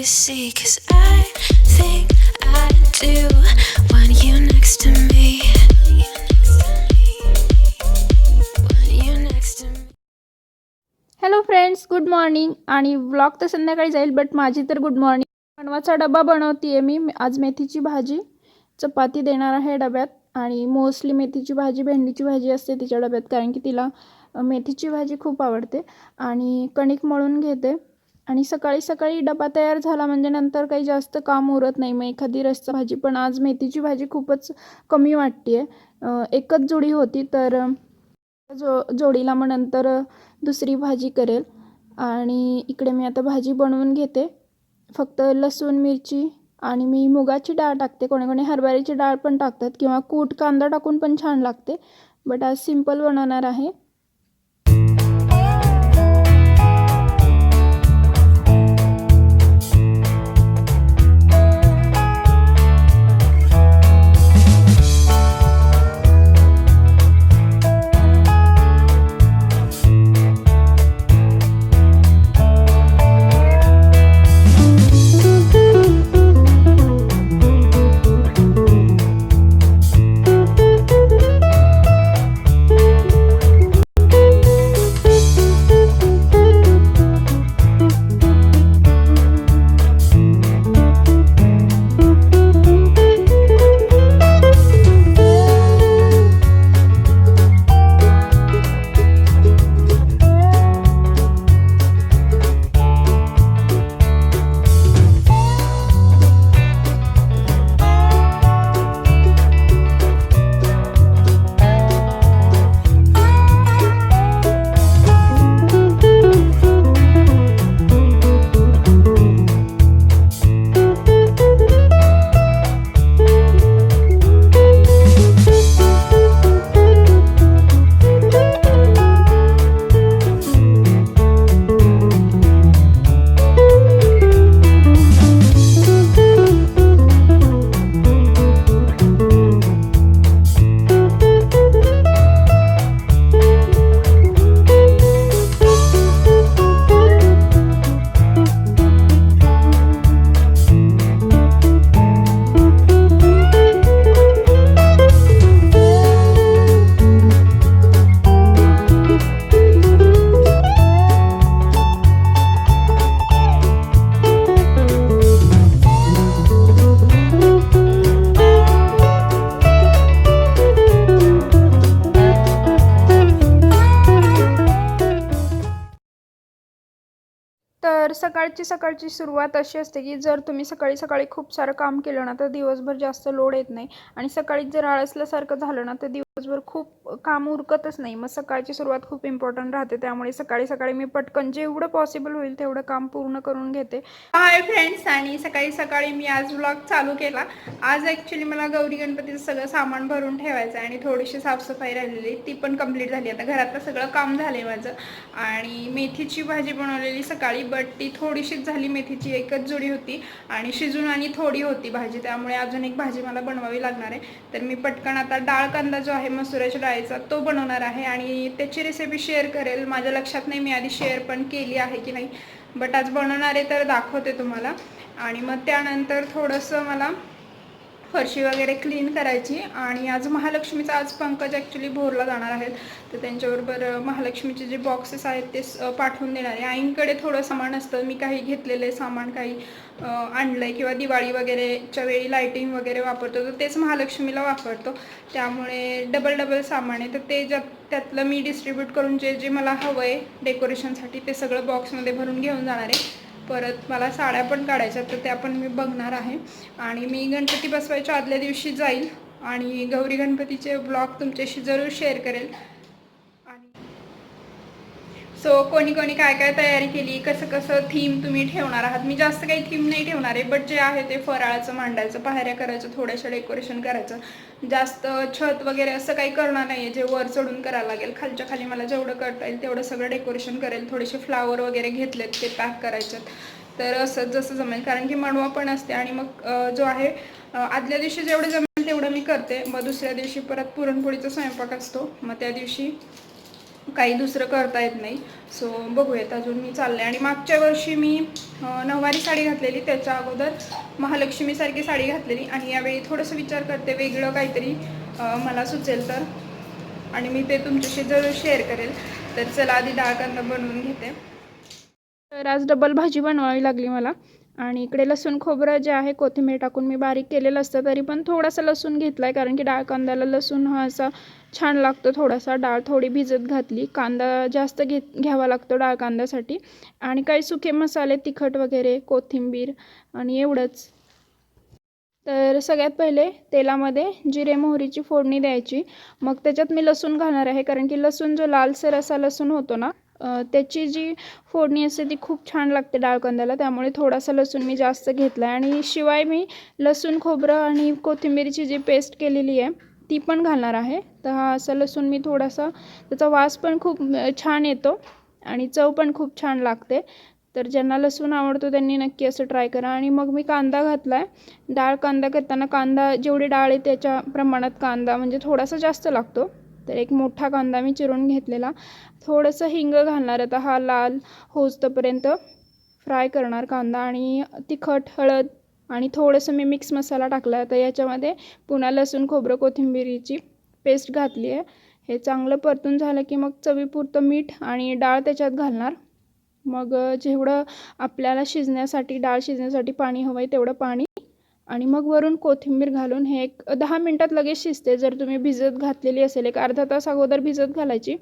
see, 'cause I think I do want you next to me. Want you next to me. Hello friends, good morning. आणि vlog तर संध्याकाळी जाईल, but माझी तर good morning. बनवाचा डबा बनवते मी आज. मेथीची भाजी चपाती देणार आहे डब्यात. आणि मोस्टली मेथीची भाजी भेंडीची भाजी असते तिच्या डब्यात, कारण की तिला मेथीची भाजी खूप आवडते. आणि कणिक मळून घेते. आणि सकाळी सकाळी डबा तयार झाला म्हणजे नंतर काही जास्त काम उरत नाही. मग एखादी रस्सा भाजी, पण आज मेथीची भाजी खूपच कमी वाटते आहे. एकच जोडी होती, तर जोडीला मग नंतर दुसरी भाजी करेल. आणि इकडे मी आता भाजी बनवून घेते. फक्त लसूण मिरची आणि मी मुगाची डाळ टाकते. कोणी कोणी हरभऱ्याची डाळ पण टाकतात, किंवा कूट कांदा टाकून पण छान लागते. बट आज सिंपल बनवणार आहे. तर सकाळची सुरुवात अशी असते की जर तुम्ही सकाळी सकाळी खूप सारं काम केलं ना, तर दिवसभर जास्त लोड येत नाही. आणि सकाळीच जर आळसल्यासारखं झालं ना, तर दिवसभर खूप काम उरकतच नाही. मग सकाळची सुरुवात खूप इम्पॉर्टंट राहते. त्यामुळे सकाळी सकाळी मी पटकन जेवढं पॉसिबल होईल तेवढं काम पूर्ण करून घेते. हाय फ्रेंड्स, आणि सकाळी सकाळी मी आज व्लॉग चालू केला. आज ॲक्च्युली मला गौरी गणपतीचं सगळं सामान भरून ठेवायचं आहे आणि थोडीशी साफसफाई राहिलेली, ती पण कंप्लीट झाली. आता घरातलं सगळं काम झालंय माझं. आणि मेथीची भाजी बनवलेली सकाळी, बट ती थोडीशीच झाली. मेथीची एकच जोडी होती आणि शिजून आणि थोडी होती भाजी, त्यामुळे अजून एक भाजी मला बनवावी लागणार आहे. तर मी पटकन आता डाळ कांदा जो आहे मसुराच्या डाळीचा तो बनवणार आहे आणि त्याची रेसिपी शेअर करेल. माझ्या लक्षात नाही मी आधी शेअर पण केली आहे की नाही, बट आज बनवणार आहे तर दाखवते तुम्हाला. आणि मग त्यानंतर थोडंसं मला फरशी वगैरे क्लीन करायची. आणि आज महालक्ष्मीचा, आज पंकज ॲक्च्युली भोरला जाणार आहेत, तर त्यांच्याबरोबर महालक्ष्मीचे जे बॉक्सेस आहेत ते पाठवून देणार आहे. आईंकडे थोडं सामान असतं, मी काही घेतलेले सामान काही आणलं आहे, किंवा दिवाळी वगैरेच्या वेळी लाईटिंग वगैरे वापरतो तर तेच महालक्ष्मीला वापरतो. त्यामुळे डबल सामान आहे, तर ते त्यातलं मी डिस्ट्रीब्यूट करून जे जे मला हवं आहे डेकोरेशनसाठी ते सगळं बॉक्समध्ये भरून घेऊन जाणार आहे. परत मला साड्या पण काढायच्या, तर त्या पण मी बघणार आहे. आणि मी गणपती बसवायच्या आदल्या दिवशी जाईल आणि गौरी गणपतीचे ब्लॉग तुमच्याशी जरूर शेअर करेल. सो कोणी कोणी काय काय तयारी केली, कसं कसं थीम तुम्ही ठेवणार आहात. मी जास्त काही थीम नाही ठेवणार आहे, बट जे आहे ते फराळाचं मांडायचं, पायऱ्या करायचं, थोड्याशा डेकोरेशन करायचं. जास्त छत वगैरे असं काही करणार नाही आहे जे वर चढून करायला लागेल. खालच्या खाली मला जेवढं करता येईल तेवढं सगळं डेकोरेशन करेल. थोडेसे फ्लावर वगैरे घेतलेत ते पॅक करायचे, तर असं जसं जमेल, कारण की मणवा पण असते. आणि मग जो आहे आदल्या दिवशी जेवढं जमेल तेवढं मी करते. मग दुसऱ्या दिवशी परत पुरणपोळीचा स्वयंपाक असतो, मग त्या दिवशी काही दुसरं करता येत नाही. सो बघूयात, अजून मी चालले. आणि मागच्या वर्षी मी नऊवारी साडी घातलेली, त्याच्या अगोदर महालक्ष्मीसारखी साडी घातलेली. आणि यावेळी थोडंसं विचार करते वेगळं काहीतरी मला सुचेल तर, आणि मी ते तुमच्याशी जरूर शेअर करेल. तर चला आधी डाळ कांदा बनवून घेते. तर आज डबल भाजी बनवावी लागली मला. आणि इकडे लसूण खोबरं जे आहे कोथिंबीर टाकून मी बारीक केलेलं असतं, तरी पण थोडासा लसूण घेतला आहे, कारण की डाळ कांद्याला लसूण हा असा छान लागतो. थोडासा डाळ थोडी भिजत घातली, कांदा जास्त घ्यावा लागतो डाळ कांद्यासाठी. आणि काही सुके मसाले, तिखट वगैरे, कोथिंबीर आणि एवढंच. तर सगळ्यात पहिले तेलामध्ये जिरे मोहरीची फोडणी द्यायची. मग त्याच्यात मी लसूण घालणार आहे, कारण की लसूण जो लालसर असा लसूण होतो ना, त्याची जी फोडणी असते ती खूप छान लागते डाळ कांद्याला. त्यामुळे थोडासा लसूण मी जास्त घेतला आहे. आणि शिवाय मी लसूण खोबरं आणि कोथिंबीरची जी पेस्ट केलेली आहे ती पण घालणार आहे. तर हा असा लसूण मी थोडासा, त्याचा वास पण खूप छान येतो आणि चव पण खूप छान लागते. तर ज्यांना लसूण आवडतो त्यांनी नक्की असं ट्राय करा. आणि मग मी कांदा घातला आहे. डाळ कांदा करताना कांदा जेवढी डाळ आहे त्याच्या प्रमाणात कांदा म्हणजे थोडासा जास्त लागतो. तर एक मोठा कांदा मी चिरून घेतलेला. थोडंसं हिंग घालणार, आता हा लाल होईस्तोपर्यंत फ्राय करणार कांदा. आणि तिखट, हळद आणि थोडंसं मी मिक्स मसाला टाकला. तर याच्यामध्ये पुन्हा लसूण खोबरं कोथिंबीरीची पेस्ट घातली आहे. हे चांगलं परतून झालं की मग चवीपुरतं मीठ आणि डाळ त्याच्यात घालणार. मग जेवढं आपल्याला डाळ शिजण्यासाठी पाणी हवं आहे तेवढं पाणी, आणि मग वरून कोथिंबीर घालून हे एक 10 मिनटात लगेच शिजते. जर तुम्ही भिजत घातलेली असेल, एक अर्धा तास अगोदर भिजत घालायची,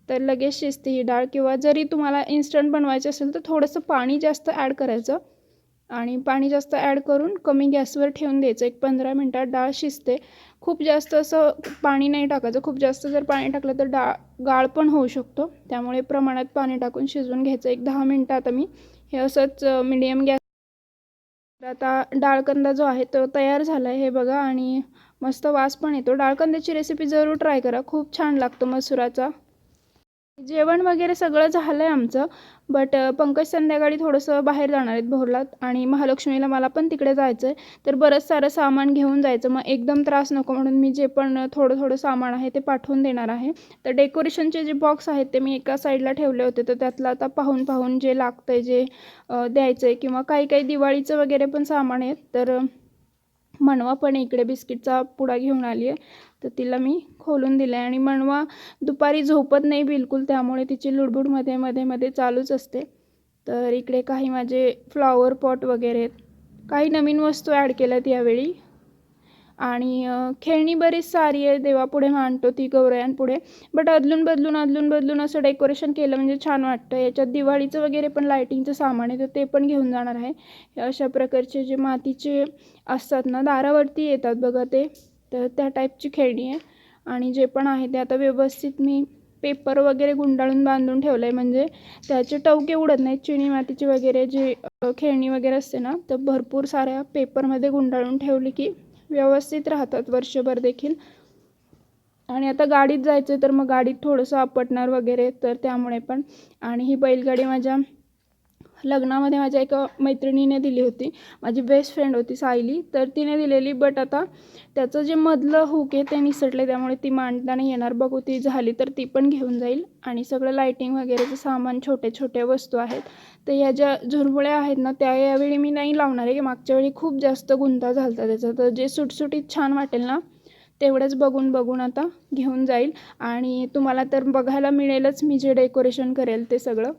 तर लगेच शिजते ही डाळ. किंवा जरी तुम्हाला इन्स्टंट बनवायचं असेल तर थोडंसं पाणी जास्त ॲड करायचं, आणि पाणी जास्त ॲड करून कमी गॅसवर ठेवून द्यायचं. एक 15 मिनटात डाळ शिजते. खूप जास्त असं पाणी नाही टाकायचं. खूप जास्त जर पाणी टाकलं तर गाळ पण होऊ शकतो. त्यामुळे प्रमाणात पाणी टाकून शिजवून घ्यायचं. एक 10 मिनटं आता मी हे असंच मीडियम गॅस. आता डाळकांदा जो आहे तो तयार झाला आहे, हे बघा. आणि मस्त वास पण येतो. डाळकांद्याची रेसिपी जरूर ट्राय करा, खूप छान लागतो मसुराचा. जेवण वगैरे सगळं झालं आहे आमचं. बट पंकज संध्याकाळी थोडंसं बाहेर जाणार आहेत भोरला, आणि महालक्ष्मीला मला पण तिकडे जायचं आहे. तर बरंच सारं सामान घेऊन जायचं, मग एकदम त्रास नको म्हणून मी जे पण थोडं थोडं सामान आहे ते पाठवून देणार आहे. तर डेकोरेशनचे जे बॉक्स आहेत ते मी एका साईडला ठेवले होते. तर त्यातलं आता पाहून जे लागतं आहे, जे द्यायचं आहे, किंवा काही दिवाळीचं वगैरे पण सामान आहे. तर मनवा पण इकडे बिस्किटचा पुडा घेऊन आली आहे, तर तिला मी खोलून दिलं आहे. आणि मनवा दुपारी झोपत नाही बिलकुल, त्यामुळे तिची लुडबुड मध्ये चालूच असते. तर इकडे काही माझे फ्लॉवर पॉट वगैरे, काही नवीन वस्तू ॲड केल्यात यावेळी. आणि खेळणी बरीच सारी आहे, देवापुढे मांडतो ती गौरयांपुढे. बट अदलून बदलून असं डेकोरेशन केलं म्हणजे छान वाटतं. याच्यात दिवाळीचं वगैरे पण लायटिंगचं सामान आहे, तर ते पण घेऊन जाणार आहे. अशा प्रकारचे जे मातीचे असतात ना, दारावरती येतात बघा ते, तर त्या टाईपची खेळणी आहे. आणि जे पण आहे ते आता व्यवस्थित मी पेपर वगैरे गुंडाळून बांधून ठेवलं आहे, म्हणजे त्याचे टवके उडत नाहीत. चिनी मातीची वगैरे जे खेळणी वगैरे असते ना, तर भरपूर साऱ्या पेपरमध्ये गुंडाळून ठेवली की व्यवस्थित राहतात वर्षभर देखील. आणि आता गाडीत जायचं तर मग गाडीत थोडंसं आपटणार वगैरे, तर त्यामुळे पण. आणि ही बैलगाडी माझ्या लग्नामध्ये माझ्या एका मैत्रिणीने दिली होती, माझी बेस्ट फ्रेंड होती सायली, तर तिने दिलेली. बट आता त्याचं जे मधलं हुक आहे ते निसटले, त्यामुळे ती मांडताना येणार. बघू ती झाली तर ती पण घेऊन जाईल. आणि सगळं लायटिंग वगैरेचं सामान, छोट्या वस्तू आहेत. तर ह्या ज्या झुरमुळ्या आहेत ना, त्या यावेळी मी नाही लावणार आहे. मागच्या वेळी खूप जास्त गुंता झाला त्याचा, तर जे सुटसुटीत छान वाटेल ना तेवढंच बघून आता घेऊन जाईल. आणि तुम्हाला तर बघायला मिळेलच मी जे डेकोरेशन करेल ते सगळं.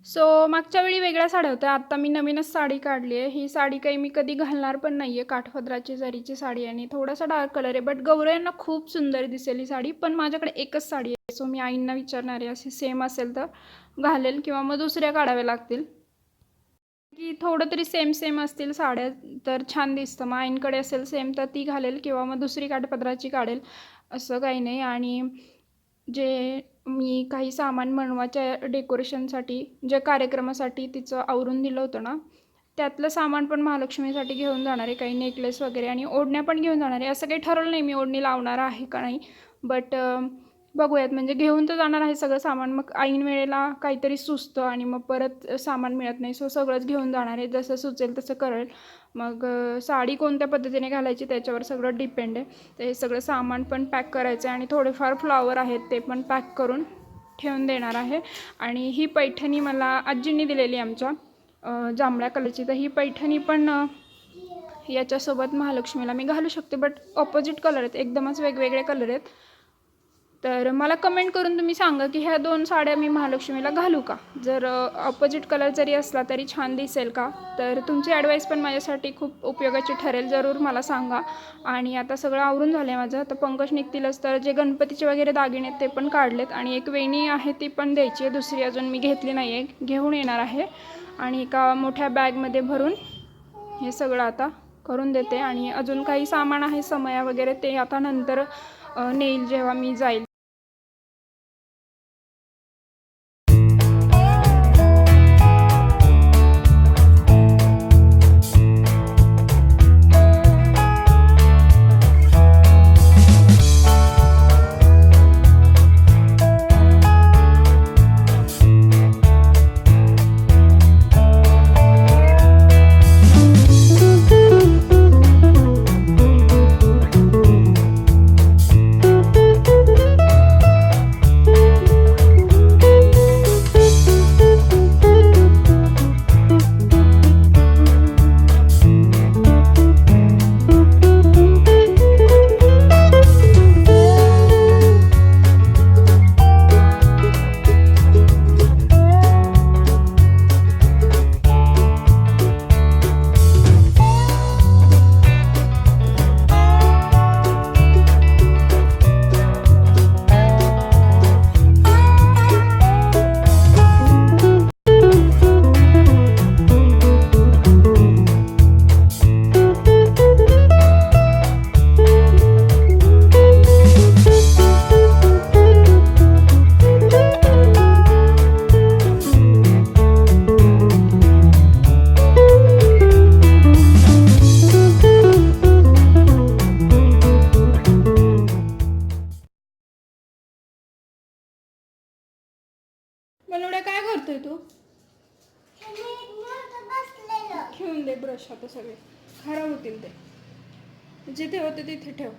सो मागच्या वेळी वेगळ्या साड्या होत्या, आत्ता मी नवीनच साडी काढली आहे. ही साडी काही मी कधी घालणार पण नाही आहे. काठपदराची जरीची साडी आणि थोडासा डार्क कलर आहे, बट गौऱ्यांना खूप सुंदर दिसेल ही साडी. पण माझ्याकडे एकच साडी आहे, सो मी आईंना विचारणार आहे, अशी सेम असेल तर घालेल किंवा मग दुसऱ्या काढाव्या लागतील. की थोडं तरी सेम सेम असतील साड्या तर छान दिसतं. मग आईंकडे असेल सेम तर ती घालेल किंवा मग दुसरी काठपदराची काढेल, असं काही नाही. आणि जे मी काही सामान बनवायच्या डेकोरेशनसाठी, जे कार्यक्रमासाठी तिचं आवरून दिलं होतं ना, त्यातलं सामान पण महालक्ष्मीसाठी घेऊन जाणार आहे. काही नेकलेस वगैरे आणि ओढण्या पण घेऊन जाणार आहे. असं काही ठरवलं नाही मी ओढणी लावणार आहे का नाही, बट बघूयात. म्हणजे घेऊन तर जाणार आहे सगळं सामान, मग ऐन वेळेला काहीतरी सुचतं आणि मग परत सामान मिळत नाही. सो सगळंच घेऊन जाणार आहे, जसं सुचेल तसं करेल. मग साडी कोणत्या पद्धतीने घालायची त्याच्यावर सगळं डिपेंड आहे. तर हे सगळं सामान पण पॅक करायचं आहे आणि थोडेफार फ्लॉवर आहेत ते पण पॅक करून ठेवून देणार आहे. आणि ही पैठणी मला आजींनी दिलेली आमच्या जांभळ्या कलरची, तर ही पैठणी पण याच्यासोबत महालक्ष्मीला मी घालू शकते, बट ऑपोजिट कलर आहेत, एकदमच वेगवेगळे कलर आहेत. तर मला कमेंट करून तुम्ही सांगा की ह्या 2 साड्या मी महालक्ष्मीला घालू का. जर ऑपोजिट कलर जरी असला तरी छान दिसेल का, तर तुमची ॲडवाईस पण माझ्यासाठी खूप उपयोगाची ठरेल. जरूर मला सांगा. आणि आता सगळं आवरून झालं आहे माझं, तर पंकज निघतीलच, तर जे गणपतीचे वगैरे दागिने आहेत ते पण काढलेत आणि एक वेणी आहे ती पण द्यायची आहे, दुसरी अजून मी घेतली नाही आहे, घेऊन येणार आहे. आणि एका मोठ्या बॅगमध्ये भरून हे सगळं आता करून देते. आणि अजून काही सामान आहे समया वगैरे, ते आता नंतर नेईल जेव्हा मी जाईल. मनोड्या काय करतोय तू? ठेवून दे ब्रश, आता सगळे खराब होतील ते. जिथे होते तिथे ठेव.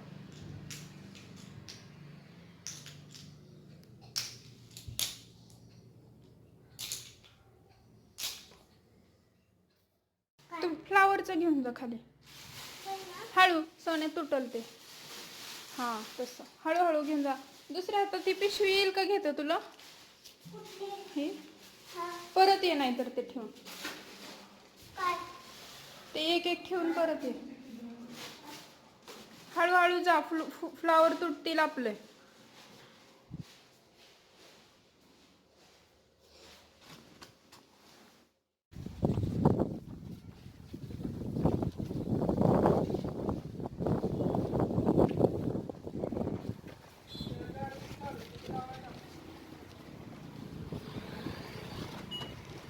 तू फ्लावरचं घेऊन जा खाली. हळू, सोन्यात तुटल ते. हां तसं हळूहळू घेऊन जा. दुसऱ्या हातात ती पिशवी येईल का घेतं तुला? हे परत ये, नाही तर ते ठेवून ते एक एक ठेवून परत ये. हळूहळू जा, फ्लावर तुटतील आपले.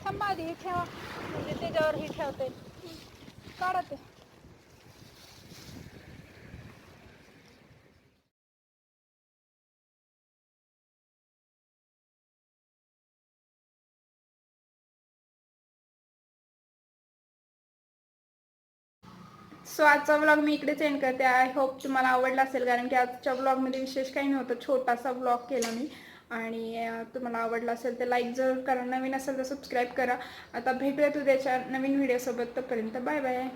थांबा आधी हे ठेवा, म्हणजे त्याच्यावर हे ठेवते. काढा ते. सो आजचा व्लॉग मी इकडेच एंड करते. आय होप तुम्हाला आवडला असेल, कारण की आजच्या व्लॉगमध्ये विशेष काही नव्हतं, छोटासा व्लॉग केला मी. आणि तुम्हाला आवडला असेल तर लाईक जरूर करा, नवीन असेल तर सबस्क्राईब करा. आता भेटूयात उद्याच्या नवीन व्हिडिओसोबत, तोपर्यंत बाय बाय.